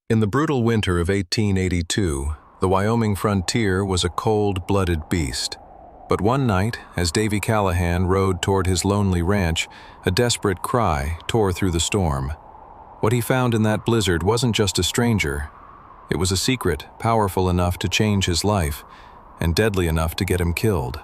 In the brutal winter of 1882, the Wyoming frontier was a cold-blooded beast. But one night, as Davy Callahan rode toward his lonely ranch, a desperate cry tore through the storm. What he found in that blizzard wasn't just a stranger. It was a secret powerful enough to change his life, and deadly enough to get him killed.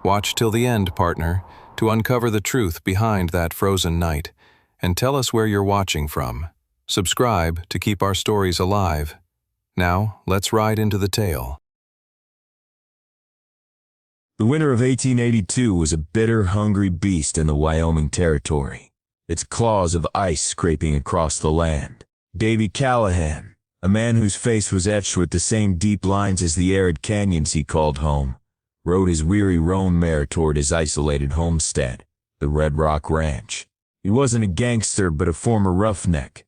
Watch till the end, partner, to uncover the truth behind that frozen night, and tell us where you're watching from. Subscribe to keep our stories alive. Now, let's ride into the tale. The winter of 1882 was a bitter, hungry beast in the Wyoming Territory, its claws of ice scraping across the land. Davy Callahan, a man whose face was etched with the same deep lines as the arid canyons he called home, rode his weary roan mare toward his isolated homestead, the Red Rock Ranch. He wasn't a gangster but a former roughneck,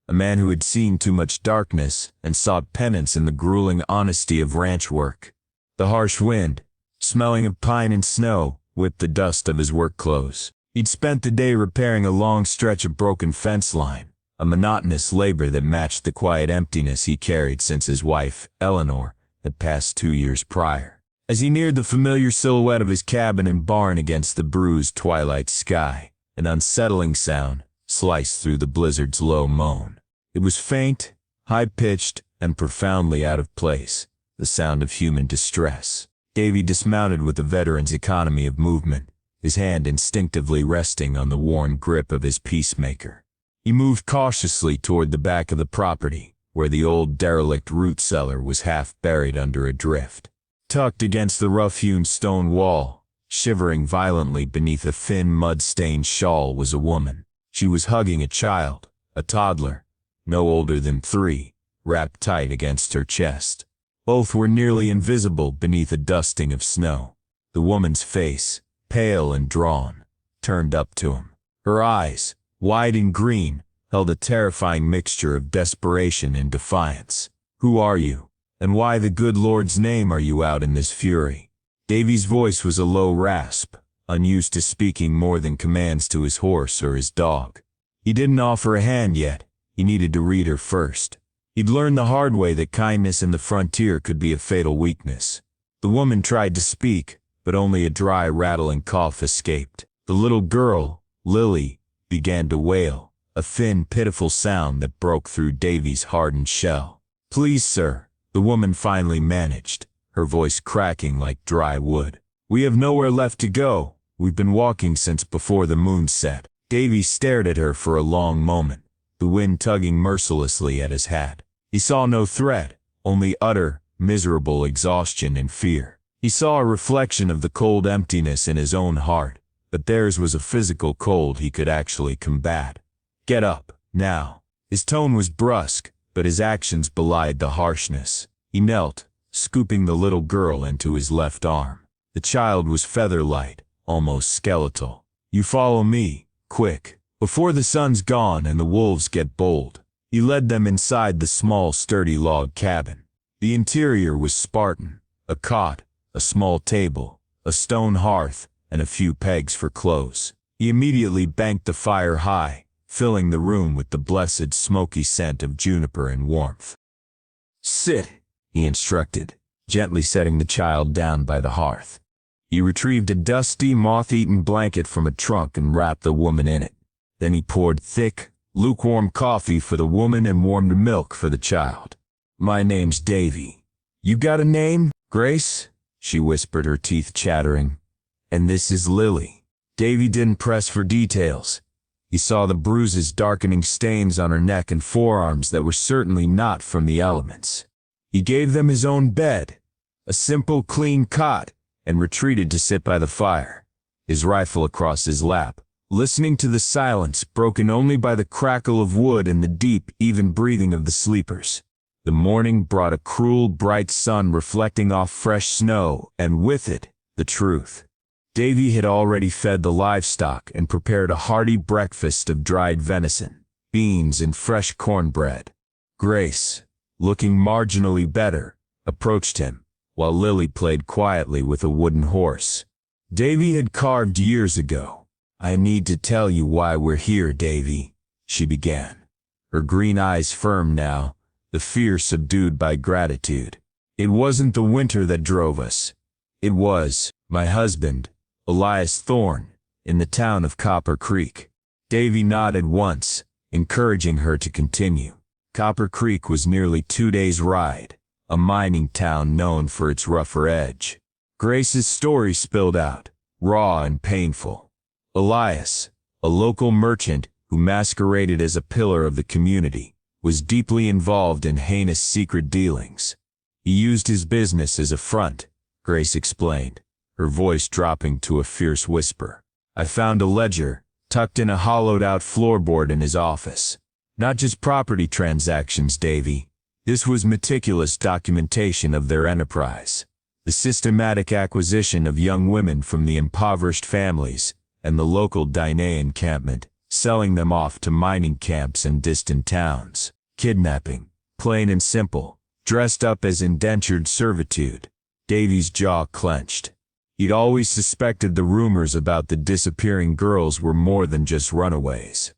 a man who had seen too much darkness and sought penance in the grueling honesty of ranch work. The harsh wind, smelling of pine and snow, whipped the dust of his work clothes. He'd spent the day repairing a long stretch of broken fence line, a monotonous labor that matched the quiet emptiness he carried since his wife, Eleanor, had passed 2 years prior. As he neared the familiar silhouette of his cabin and barn against the bruised twilight sky, an unsettling sound sliced through the blizzard's low moan. It was faint, high-pitched, and profoundly out of place, the sound of human distress. Davy dismounted with a veteran's economy of movement, his hand instinctively resting on the worn grip of his peacemaker. He moved cautiously toward the back of the property, where the old derelict root cellar was half buried under a drift. Tucked against the rough-hewn stone wall, shivering violently beneath a thin mud-stained shawl, was a woman. She was hugging a child, a toddler, no older than 3, wrapped tight against her chest. Both were nearly invisible beneath a dusting of snow. The woman's face, pale and drawn, turned up to him. Her eyes, wide and green, held a terrifying mixture of desperation and defiance. "Who are you? And why the good Lord's name are you out in this fury?" Davy's voice was a low rasp, unused to speaking more than commands to his horse or his dog. He didn't offer a hand yet. He needed to read her first. He'd learned the hard way that kindness in the frontier could be a fatal weakness. The woman tried to speak, but only a dry, rattling cough escaped. The little girl, Lily, began to wail, a thin, pitiful sound that broke through Davy's hardened shell. "Please, sir," the woman finally managed, her voice cracking like dry wood. "We have nowhere left to go. We've been walking since before the moon set." Davy stared at her for a long moment, the wind tugging mercilessly at his hat. He saw no threat, only utter, miserable exhaustion and fear. He saw a reflection of the cold emptiness in his own heart, but theirs was a physical cold he could actually combat. "Get up, now." His tone was brusque, but his actions belied the harshness. He knelt, scooping the little girl into his left arm. The child was feather-light, almost skeletal. "You follow me, quick, before the sun's gone and the wolves get bold." He led them inside the small, sturdy log cabin. The interior was Spartan: a cot, a small table, a stone hearth, and a few pegs for clothes. He immediately banked the fire high, filling the room with the blessed smoky scent of juniper and warmth. "Sit," he instructed, gently setting the child down by the hearth. He retrieved a dusty, moth-eaten blanket from a trunk and wrapped the woman in it. Then he poured thick, lukewarm coffee for the woman and warmed milk for the child. "My name's Davy." "You got a name, Grace?" she whispered, her teeth chattering. "And this is Lily." Davy didn't press for details. He saw the bruises, darkening stains on her neck and forearms that were certainly not from the elements. He gave them his own bed, a simple, clean cot, and retreated to sit by the fire, his rifle across his lap, listening to the silence broken only by the crackle of wood and the deep, even breathing of the sleepers. The morning brought a cruel, bright sun reflecting off fresh snow, and with it, the truth. Davy had already fed the livestock and prepared a hearty breakfast of dried venison, beans, and fresh cornbread. Grace, looking marginally better, approached him, while Lily played quietly with a wooden horse. Davy had carved years ago. "I need to tell you why we're here, Davy," she began, her green eyes firm now, the fear subdued by gratitude. It wasn't the winter that drove us. It was my husband, Elias Thorne, in the town of Copper Creek. Davy nodded once, encouraging her to continue. Copper Creek was nearly 2 days' ride, a mining town known for its rougher edge. Grace's story spilled out, raw and painful. Elias, a local merchant who masqueraded as a pillar of the community, was deeply involved in heinous secret dealings. He used his business as a front, Grace explained, her voice dropping to a fierce whisper. I found a ledger, tucked in a hollowed-out floorboard in his office. Not just property transactions, Davy. This was meticulous documentation of their enterprise. The systematic acquisition of young women from the impoverished families and the local Dine encampment, selling them off to mining camps and distant towns. Kidnapping, plain and simple, dressed up as indentured servitude. Davy's jaw clenched. He'd always suspected the rumors about the disappearing girls were more than just runaways.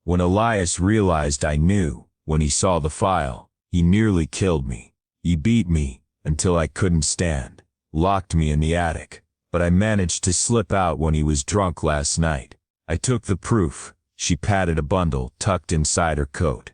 When Elias realized I knew, when he saw the file, he nearly killed me. He beat me until I couldn't stand, locked me in the attic, but I managed to slip out when he was drunk last night. I took the proof. She patted a bundle tucked inside her coat.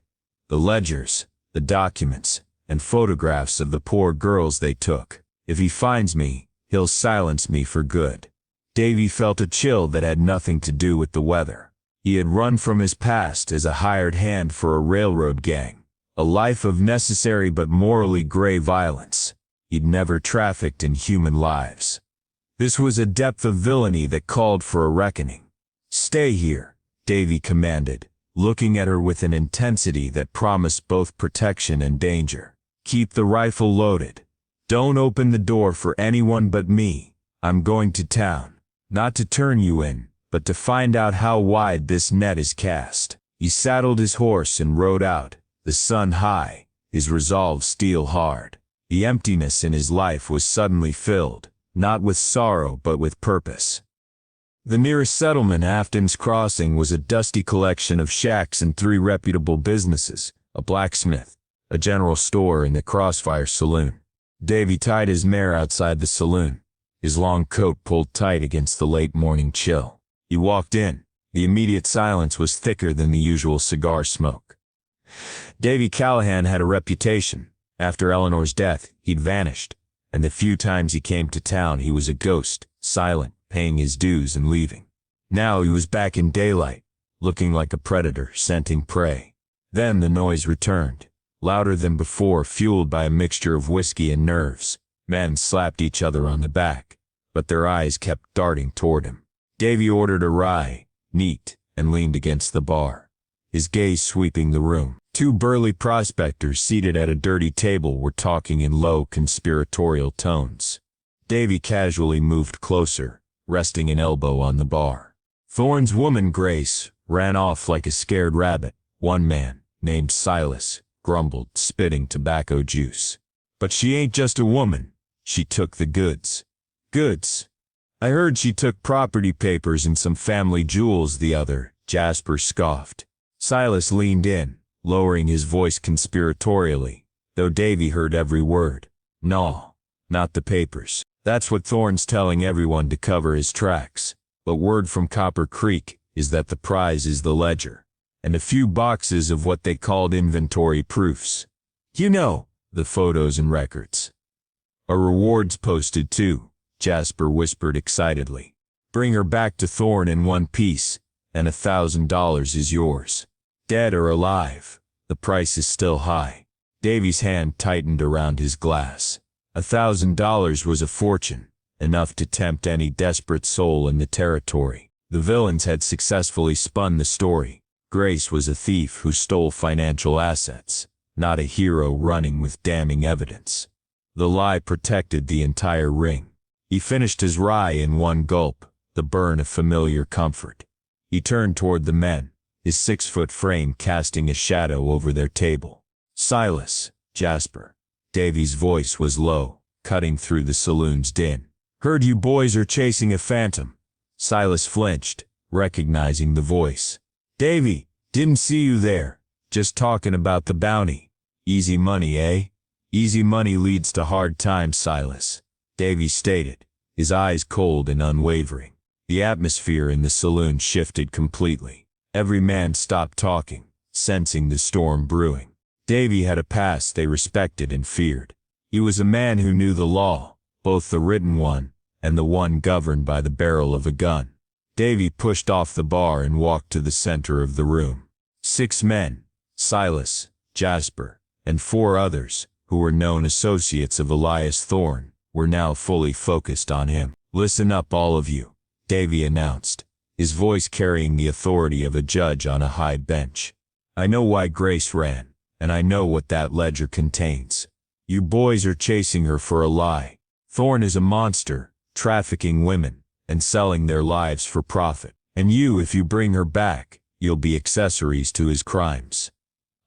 The ledgers, the documents, and photographs of the poor girls they took. If he finds me, he'll silence me for good. Davy felt a chill that had nothing to do with the weather. He had run from his past as a hired hand for a railroad gang, a life of necessary but morally gray violence. He'd never trafficked in human lives. This was a depth of villainy that called for a reckoning. Stay here, Davy commanded, looking at her with an intensity that promised both protection and danger. Keep the rifle loaded. Don't open the door for anyone but me. I'm going to town, not to turn you in, but to find out how wide this net is cast. He saddled his horse and rode out, the sun high, his resolve steel hard. The emptiness in his life was suddenly filled, not with sorrow but with purpose. The nearest settlement, Afton's Crossing, was a dusty collection of shacks and 3 reputable businesses, a blacksmith, a general store, and the Crossfire Saloon. Davy tied his mare outside the saloon, his long coat pulled tight against the late morning chill. He walked in. The immediate silence was thicker than the usual cigar smoke. Davy Callahan had a reputation. After Eleanor's death, he'd vanished, and the few times he came to town he was a ghost, silent, paying his dues and leaving. Now he was back in daylight, looking like a predator scenting prey. Then the noise returned, louder than before, fueled by a mixture of whiskey and nerves. Men slapped each other on the back, but their eyes kept darting toward him. Davy ordered a rye, neat, and leaned against the bar, his gaze sweeping the room. 2 burly prospectors seated at a dirty table were talking in low, conspiratorial tones. Davy casually moved closer, resting an elbow on the bar. Thorne's woman, Grace, ran off like a scared rabbit. One man, named Silas, grumbled, spitting tobacco juice. But she ain't just a woman. She took the goods. Goods? I heard she took property papers and some family jewels, the other, Jasper scoffed. Silas leaned in, lowering his voice conspiratorially, though Davy heard every word. No, not the papers. That's what Thorne's telling everyone to cover his tracks. But word from Copper Creek is that the prize is the ledger, and a few boxes of what they called inventory proofs. You know, the photos and records. A reward's posted too, Jasper whispered excitedly. Bring her back to Thorne in one piece, and $1,000 is yours. Dead or alive, the price is still high. Davy's hand tightened around his glass. $1,000 was a fortune, enough to tempt any desperate soul in the territory. The villains had successfully spun the story. Grace was a thief who stole financial assets, not a hero running with damning evidence. The lie protected the entire ring. He finished his rye in one gulp, the burn of familiar comfort. He turned toward the men, his 6-foot frame casting a shadow over their table. Silas, Jasper. Davy's voice was low, cutting through the saloon's din. Heard you boys are chasing a phantom. Silas flinched, recognizing the voice. Davy, didn't see you there. Just talking about the bounty. Easy money, eh? Easy money leads to hard times, Silas, Davy stated, his eyes cold and unwavering. The atmosphere in the saloon shifted completely. Every man stopped talking, sensing the storm brewing. Davy had a past they respected and feared. He was a man who knew the law, both the written one and the one governed by the barrel of a gun. Davy pushed off the bar and walked to the center of the room. 6 men, Silas, Jasper, and 4 others, who were known associates of Elias Thorne, were now fully focused on him. "Listen up, all of you," Davy announced, his voice carrying the authority of a judge on a high bench. "I know why Grace ran, and I know what that ledger contains. You boys are chasing her for a lie. Thorne is a monster, trafficking women, and selling their lives for profit. And you, if you bring her back, you'll be accessories to his crimes."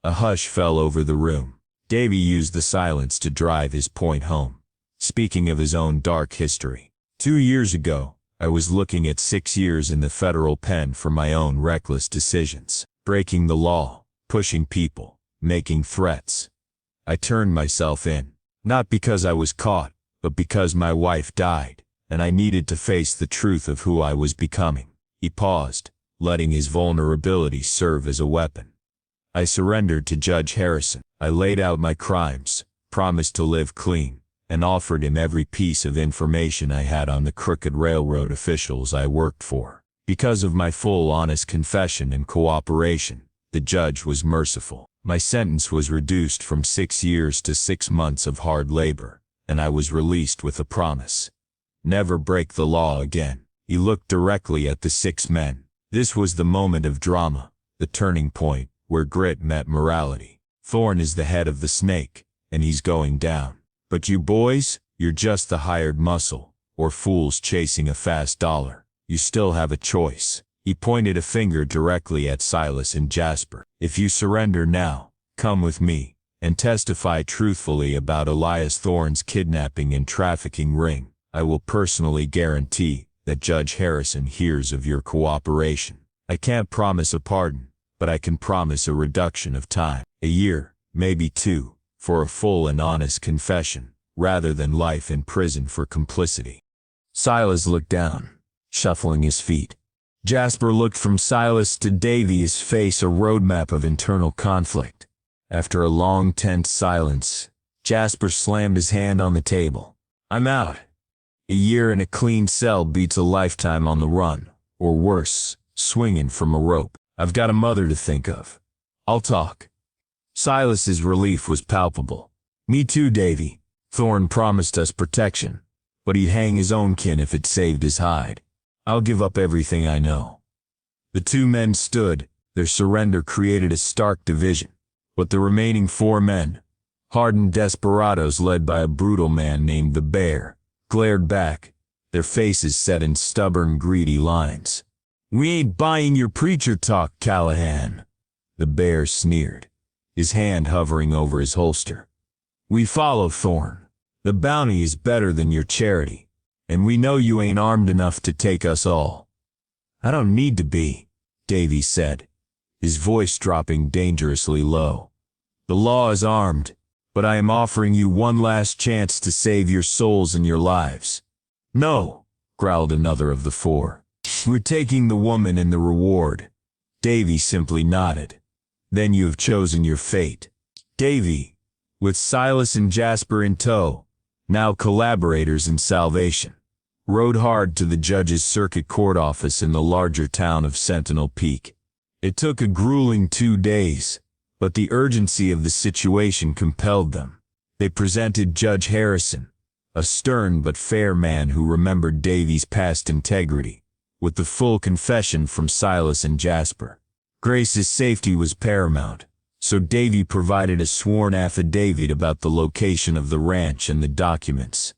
A hush fell over the room. Davy used the silence to drive his point home, speaking of his own dark history. 2 years ago, I was looking at 6 years in the federal pen for my own reckless decisions, breaking the law, pushing people, making threats. I turned myself in, not because I was caught, but because my wife died, and I needed to face the truth of who I was becoming. He paused, letting his vulnerability serve as a weapon. I surrendered to Judge Harrison. I laid out my crimes, promised to live clean, and offered him every piece of information I had on the crooked railroad officials I worked for. Because of my full honest confession and cooperation, the judge was merciful. My sentence was reduced from 6 years to 6 months of hard labor, and I was released with a promise: never break the law again. He looked directly at the 6 men. This was the moment of drama, the turning point, where grit met morality. Thorne is the head of the snake, and he's going down. But you boys, you're just the hired muscle, or fools chasing a fast dollar. You still have a choice. He pointed a finger directly at Silas and Jasper. If you surrender now, come with me, and testify truthfully about Elias Thorne's kidnapping and trafficking ring, I will personally guarantee that Judge Harrison hears of your cooperation. I can't promise a pardon, but I can promise a reduction of time. A year, maybe 2, for a full and honest confession, rather than life in prison for complicity. Silas looked down, shuffling his feet. Jasper looked from Silas to Davy, his face a roadmap of internal conflict. After a long, tense silence, Jasper slammed his hand on the table. "I'm out. A year in a clean cell beats a lifetime on the run, or worse, swinging from a rope. I've got a mother to think of. I'll talk." Silas's relief was palpable. "Me too, Davy. Thorne promised us protection, but he'd hang his own kin if it saved his hide. I'll give up everything I know." The 2 men stood. Their surrender created a stark division. But the remaining 4 men, hardened desperados led by a brutal man named the Bear, glared back, their faces set in stubborn, greedy lines. "We ain't buying your preacher talk, Callahan," the Bear sneered, his hand hovering over his holster. "We follow Thorne. The bounty is better than your charity, and we know you ain't armed enough to take us all." "I don't need to be," Davy said, his voice dropping dangerously low. "The law is armed, but I am offering you one last chance to save your souls and your lives." "No," growled another of the 4. "We're taking the woman and the reward." Davy simply nodded. "Then you have chosen your fate." Davy, with Silas and Jasper in tow, now collaborators in salvation, rode hard to the judge's circuit court office in the larger town of Sentinel Peak. It took a grueling 2 days, but the urgency of the situation compelled them. They presented Judge Harrison, a stern but fair man who remembered Davy's past integrity, with the full confession from Silas and Jasper. Grace's safety was paramount, so Davy provided a sworn affidavit about the location of the ranch and the documents.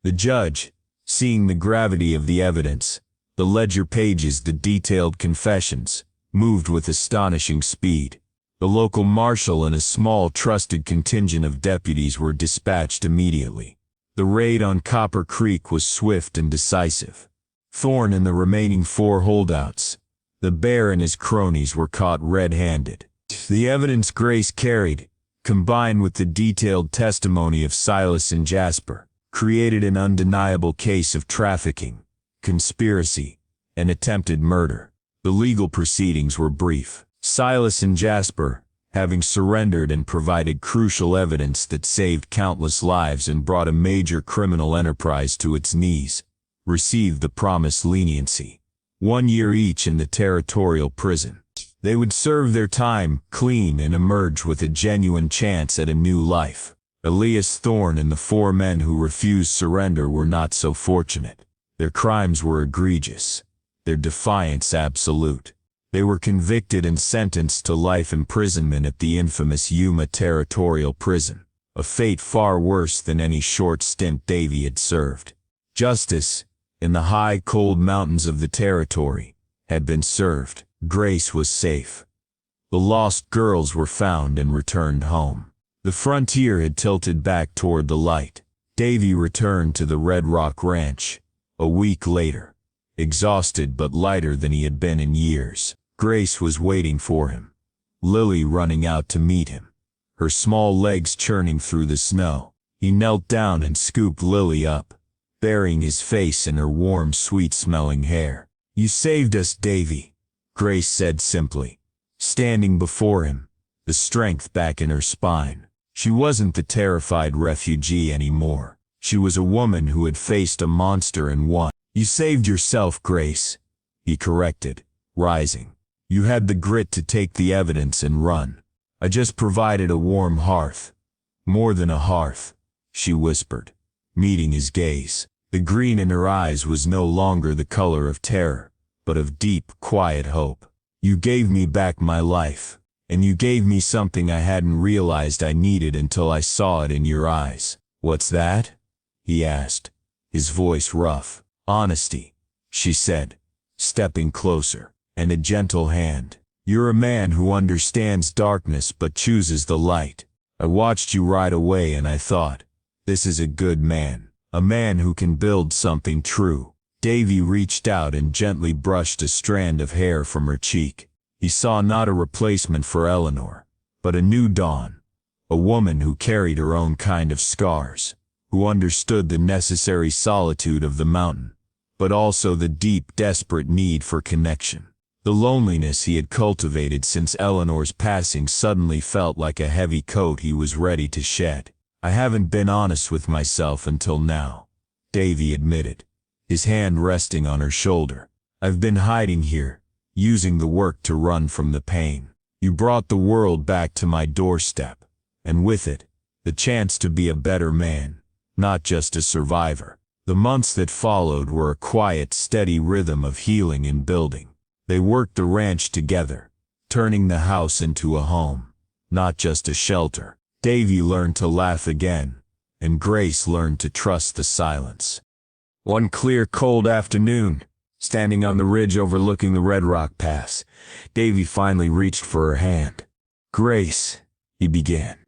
The judge, seeing the gravity of the evidence, the ledger pages, the detailed confessions, moved with astonishing speed. The local marshal and a small trusted contingent of deputies were dispatched immediately. The raid on Copper Creek was swift and decisive. Thorne and the remaining 4 holdouts, the Bear and his cronies, were caught red-handed. The evidence Grace carried, combined with the detailed testimony of Silas and Jasper, created an undeniable case of trafficking, conspiracy, and attempted murder. The legal proceedings were brief. Silas and Jasper, having surrendered and provided crucial evidence that saved countless lives and brought a major criminal enterprise to its knees, received the promised leniency. 1 year each in the territorial prison. They would serve their time clean and emerge with a genuine chance at a new life. Elias Thorne and the 4 men who refused surrender were not so fortunate. Their crimes were egregious, their defiance absolute. They were convicted and sentenced to life imprisonment at the infamous Yuma Territorial Prison, a fate far worse than any short stint Davy had served. Justice, in the high, cold mountains of the territory, had been served. Grace was safe. The lost girls were found and returned home. The frontier had tilted back toward the light. Davy returned to the Red Rock Ranch a week later, exhausted but lighter than he had been in years. Grace was waiting for him, Lily running out to meet him, her small legs churning through the snow. He knelt down and scooped Lily up, burying his face in her warm, sweet-smelling hair. "You saved us, Davy," Grace said simply, standing before him, the strength back in her spine. She wasn't the terrified refugee anymore. She was a woman who had faced a monster and won. "You saved yourself, Grace," he corrected, rising. "You had the grit to take the evidence and run. I just provided a warm hearth." "More than a hearth," she whispered, meeting his gaze. The green in her eyes was no longer the color of terror, but of deep, quiet hope. "You gave me back my life, and you gave me something I hadn't realized I needed until I saw it in your eyes." "What's that?" he asked, his voice rough. "Honesty," she said, stepping closer, "and a gentle hand. You're a man who understands darkness but chooses the light. I watched you ride away and I thought, this is a good man, a man who can build something true." Davy reached out and gently brushed a strand of hair from her cheek. He saw not a replacement for Eleanor, but a new dawn, a woman who carried her own kind of scars, who understood the necessary solitude of the mountain, but also the deep, desperate need for connection. The loneliness he had cultivated since Eleanor's passing suddenly felt like a heavy coat he was ready to shed. "I haven't been honest with myself until now," Davy admitted, his hand resting on her shoulder. "I've been hiding here, using the work to run from the pain. You brought the world back to my doorstep, and with it, the chance to be a better man, not just a survivor." The months that followed were a quiet, steady rhythm of healing and building. They worked the ranch together, turning the house into a home, not just a shelter. Davy learned to laugh again, and Grace learned to trust the silence. One clear, cold afternoon, standing on the ridge overlooking the Red Rock Pass, Davy finally reached for her hand. "Grace," he began,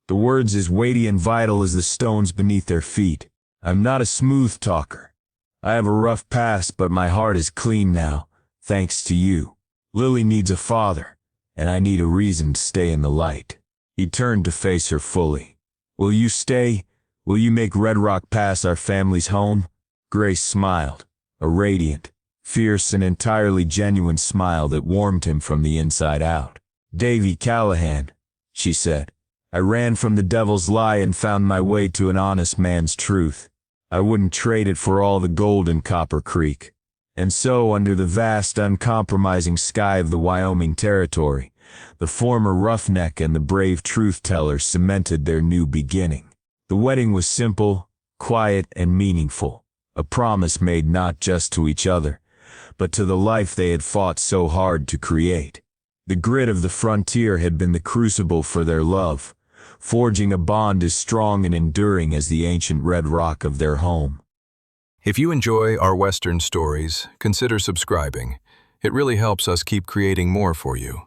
the words as weighty and vital as the stones beneath their feet. "I'm not a smooth talker. I have a rough past, but my heart is clean now, thanks to you. Lily needs a father, and I need a reason to stay in the light." He turned to face her fully. "Will you stay? Will you make Red Rock Pass our family's home?" Grace smiled, a radiant, fierce and entirely genuine smile that warmed him from the inside out. "Davy Callahan," she said, "I ran from the devil's lie and found my way to an honest man's truth. I wouldn't trade it for all the gold in Copper Creek." And so, under the vast, uncompromising sky of the Wyoming Territory, the former roughneck and the brave truth-teller cemented their new beginning. The wedding was simple, quiet, and meaningful, a promise made not just to each other, but to the life they had fought so hard to create. The grit of the frontier had been the crucible for their love, forging a bond as strong and enduring as the ancient red rock of their home. If you enjoy our Western stories, consider subscribing. It really helps us keep creating more for you.